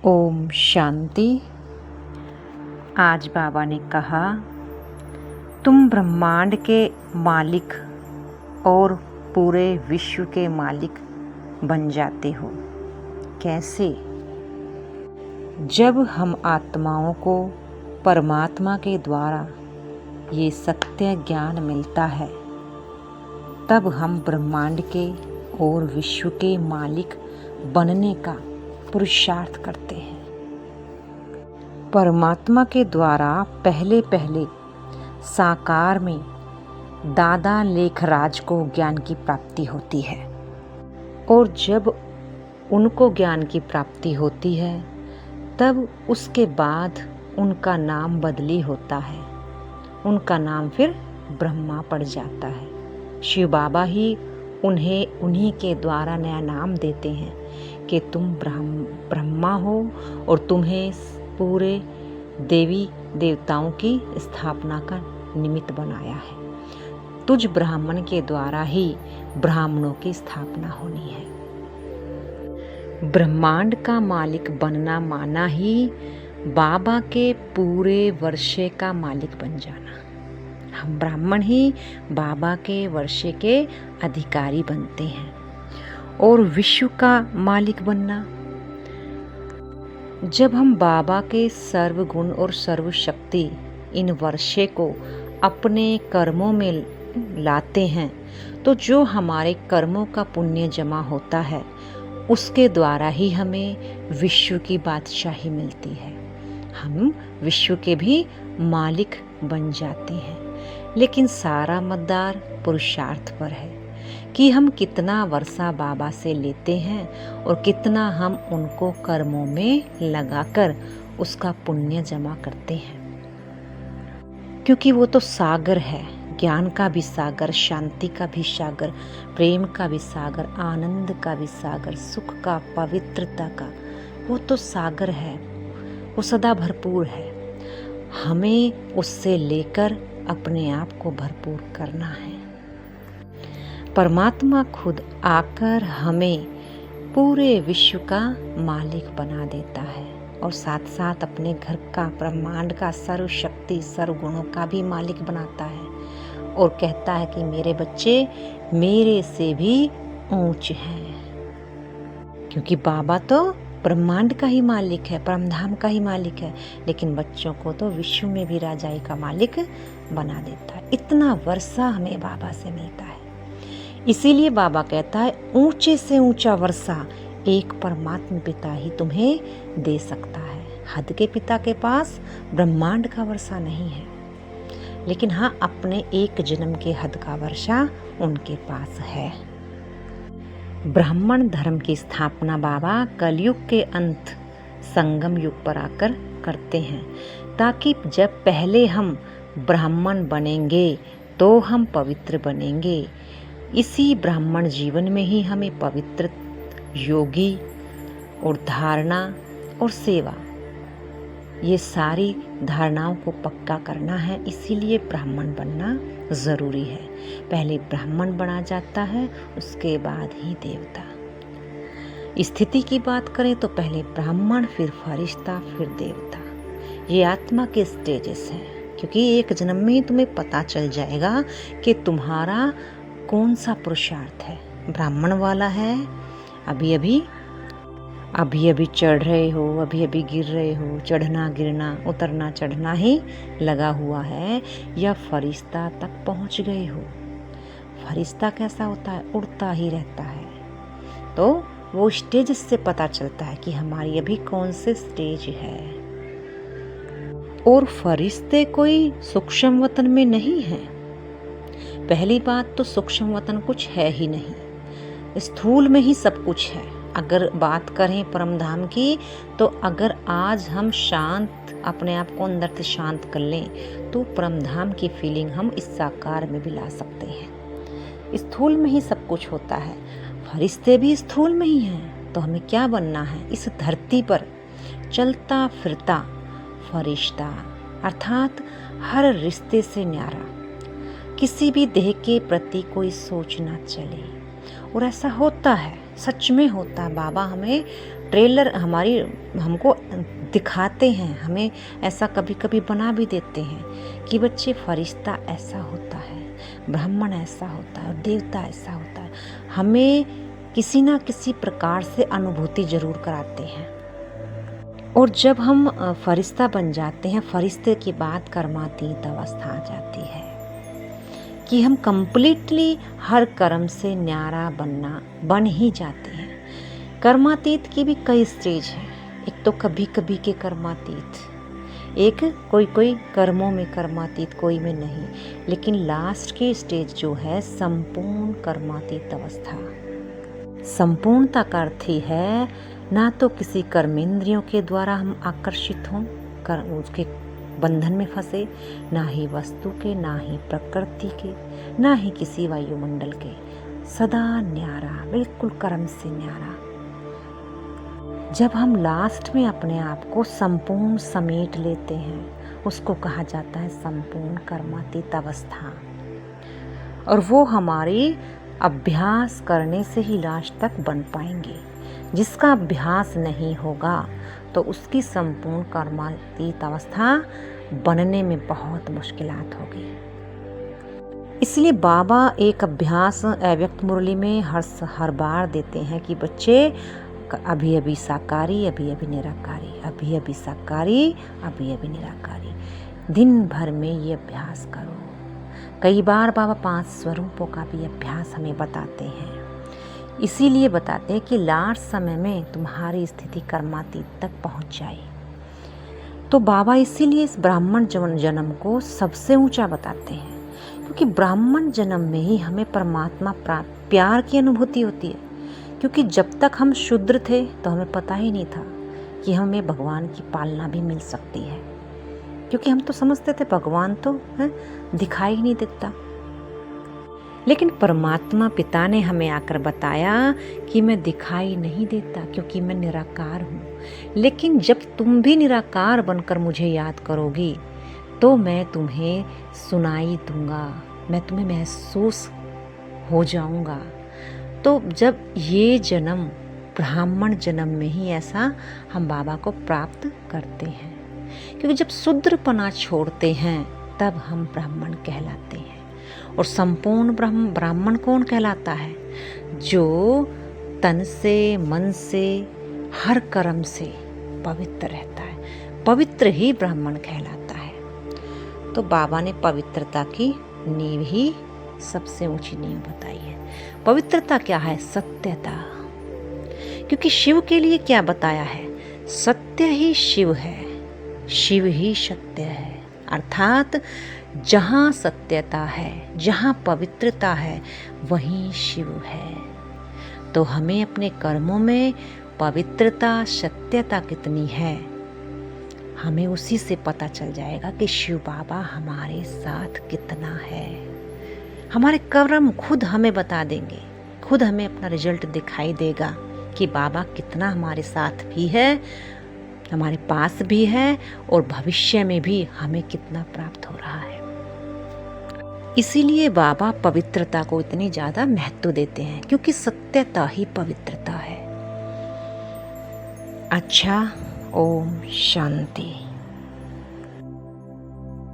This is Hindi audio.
ओम शांति। आज बाबा ने कहा, तुम ब्रह्मांड के मालिक और पूरे विश्व के मालिक बन जाते हो। कैसे? जब हम आत्माओं को परमात्मा के द्वारा ये सत्य ज्ञान मिलता है, तब हम ब्रह्मांड के और विश्व के मालिक बनने का पुरुषार्थ करते हैं। परमात्मा के द्वारा पहले पहले साकार में दादा लेखराज को ज्ञान की प्राप्ति होती है, और जब उनको ज्ञान की प्राप्ति होती है तब उसके बाद उनका नाम बदली होता है। उनका नाम फिर ब्रह्मा पड़ जाता है। शिव बाबा ही उन्हीं के द्वारा नया नाम देते हैं कि तुम ब्रह्मा हो और तुम्हें पूरे देवी देवताओं की स्थापना का निमित्त बनाया है। तुझ ब्राह्मण के द्वारा ही ब्राह्मणों की स्थापना होनी है। ब्रह्मांड का मालिक बनना माना ही बाबा के पूरे वर्षे का मालिक बन जाना। हम ब्राह्मण ही बाबा के वर्षे के अधिकारी बनते हैं। और विश्व का मालिक बनना, जब हम बाबा के सर्वगुण और सर्वशक्ति इन वर्षे को अपने कर्मों में लाते हैं, तो जो हमारे कर्मों का पुण्य जमा होता है उसके द्वारा ही हमें विश्व की बादशाही मिलती है। हम विश्व के भी मालिक बन जाते हैं। लेकिन सारा मदार पुरुषार्थ पर है कि हम कितना वर्षा बाबा से लेते हैं और कितना हम उनको कर्मों में लगाकर उसका पुण्य जमा करते हैं। क्योंकि वो तो सागर है, ज्ञान का भी सागर, शांति का भी सागर, प्रेम का भी सागर, आनंद का भी सागर, सुख का, पवित्रता का, वो तो सागर है। वो सदा भरपूर है। हमें उससे लेकर अपने आप को भरपूर करना है। परमात्मा खुद आकर हमें पूरे विश्व का मालिक बना देता है और साथ साथ अपने घर का, ब्रह्मांड का, सर्वशक्ति सर्वगुणों का भी मालिक बनाता है और कहता है कि मेरे बच्चे मेरे से भी ऊंच हैं। क्योंकि बाबा तो ब्रह्मांड का ही मालिक है, परमधाम का ही मालिक है, लेकिन बच्चों को तो विश्व में भी राजाई का मालिक बना देता है। इतना वर्षा हमें बाबा से मिलता है। इसीलिए बाबा कहता है, ऊंचे से ऊंचा वर्षा एक परमात्मा पिता ही तुम्हें दे सकता है। हद के पिता के पास ब्रह्मांड का वर्षा नहीं है, लेकिन हाँ, अपने एक जन्म के हद का वर्षा उनके पास है। ब्राह्मण धर्म की स्थापना बाबा कलयुग के अंत संगम युग पर आकर करते हैं, ताकि जब पहले हम ब्राह्मण बनेंगे तो हम पवित्र बनेंगे। इसी ब्राह्मण जीवन में ही हमें पवित्र, योगी और धारणा और सेवा, ये सारी धारणाओं को पक्का करना है। इसीलिए ब्राह्मण बनना ज़रूरी है। पहले ब्राह्मण बना जाता है, उसके बाद ही देवता। स्थिति की बात करें तो पहले ब्राह्मण, फिर फरिश्ता, फिर देवता। ये आत्मा के स्टेजेस हैं। क्योंकि एक जन्म में ही तुम्हें पता चल जाएगा कि तुम्हारा कौन सा पुरुषार्थ है। ब्राह्मण वाला है, अभी अभी चढ़ रहे हो, अभी गिर रहे हो, चढ़ना गिरना, उतरना चढ़ना ही लगा हुआ है, या फरिश्ता तक पहुंच गए हो। फरिश्ता कैसा होता है? उड़ता ही रहता है। तो वो स्टेज से पता चलता है कि हमारी अभी कौन से स्टेज है। और फरिश्ते कोई सूक्ष्म वतन में नहीं है। पहली बात तो सूक्ष्म वतन कुछ है ही नहीं, स्थूल में ही सब कुछ है। अगर बात करें परमधाम की, तो अगर आज हम शांत, अपने आप को अंदर से शांत कर लें, तो परमधाम की फीलिंग हम इस साकार में भी ला सकते हैं। स्थूल में ही सब कुछ होता है। फरिश्ते भी स्थूल में ही हैं। तो हमें क्या बनना है? इस धरती पर चलता फिरता फरिश्ता, अर्थात हर रिश्ते से न्यारा, किसी भी देह के प्रति कोई सोच ना चले। और ऐसा होता है, सच में होता है। बाबा हमें ट्रेलर हमको दिखाते हैं, हमें ऐसा कभी कभी बना भी देते हैं कि बच्चे फरिश्ता ऐसा होता है, ब्राह्मण ऐसा होता है और देवता ऐसा होता है। हमें किसी ना किसी प्रकार से अनुभूति जरूर कराते हैं। और जब हम फरिश्ता बन जाते हैं, फरिश्ते के बाद कर्मातीत अवस्था आ जाती है कि हम कंप्लीटली हर कर्म से न्यारा बन ही जाते हैं। कर्मातीत की भी कई स्टेज हैं। एक तो कभी कभी के कर्मातीत, एक कोई कर्मों में कर्मातीत, कोई में नहीं, लेकिन लास्ट की स्टेज जो है संपूर्ण कर्मातीत अवस्था। संपूर्णता का अर्थ ही है ना तो किसी कर्मेंद्रियों के द्वारा हम आकर्षित हों, उसके बंधन में फंसे, ना ही वस्तु के, ना ही प्रकृति के, ना ही किसी वायुमंडल के, सदा न्यारा, बिल्कुल कर्म से न्यारा। जब हम लास्ट में अपने आप को संपूर्ण समेट लेते हैं, उसको कहा जाता है संपूर्ण कर्मातीत अवस्था। और वो हमारी अभ्यास करने से ही लास्ट तक बन पाएंगे। जिसका अभ्यास नहीं होगा तो उसकी संपूर्ण कर्मातीत अवस्था बनने में बहुत मुश्किलात होगी। इसलिए बाबा एक अभ्यास अव्यक्त मुरली में हर बार देते हैं कि बच्चे अभी अभी साकारी, अभी अभी निराकारी, अभी अभी साकारी, अभी अभी निराकारी। दिन भर में ये अभ्यास करो। कई बार बाबा 5 स्वरूपों का भी अभ्यास हमें बताते हैं। इसीलिए बताते हैं कि लास्ट समय में तुम्हारी स्थिति कर्मातीत तक पहुंच जाए। तो बाबा इसीलिए इस ब्राह्मण जन्म को सबसे ऊंचा बताते हैं, क्योंकि ब्राह्मण जन्म में ही हमें परमात्मा प्यार की अनुभूति होती है। क्योंकि जब तक हम शूद्र थे तो हमें पता ही नहीं था कि हमें भगवान की पालना भी मिल सकती है, क्योंकि हम तो समझते थे भगवान तो दिखाई ही नहीं देता। लेकिन परमात्मा पिता ने हमें आकर बताया कि मैं दिखाई नहीं देता क्योंकि मैं निराकार हूँ। लेकिन जब तुम भी निराकार बनकर मुझे याद करोगी तो मैं तुम्हें सुनाई दूंगा, मैं तुम्हें महसूस हो जाऊंगा। तो जब ये जन्म ब्राह्मण जन्म में ही ऐसा हम बाबा को प्राप्त करते हैं, क्योंकि जब शूद्रपना छोड़ते हैं तब हम ब्राह्मण कहलाते हैं। और संपूर्ण ब्राह्मण कौन कहलाता है? जो तन से, मन से, हर कर्म से पवित्र रहता है। पवित्र ही ब्राह्मण कहलाता है। तो बाबा ने पवित्रता की नींव ही सबसे ऊंची नींव बताई है। पवित्रता क्या है? सत्यता। क्योंकि शिव के लिए क्या बताया है? सत्य ही शिव है, शिव ही सत्य है। अर्थात जहाँ सत्यता है, जहाँ पवित्रता है, वहीं शिव है। तो हमें अपने कर्मों में पवित्रता, सत्यता कितनी है, हमें उसी से पता चल जाएगा कि शिव बाबा हमारे साथ कितना है। हमारे कर्म खुद हमें बता देंगे, खुद हमें अपना रिजल्ट दिखाई देगा कि बाबा कितना हमारे साथ भी है, हमारे पास भी है, और भविष्य में भी हमें कितना प्राप्त हो रहा है। इसीलिए बाबा पवित्रता को इतनी ज़्यादा महत्व देते हैं, क्योंकि सत्यता ही पवित्रता है। अच्छा, ओम शांति।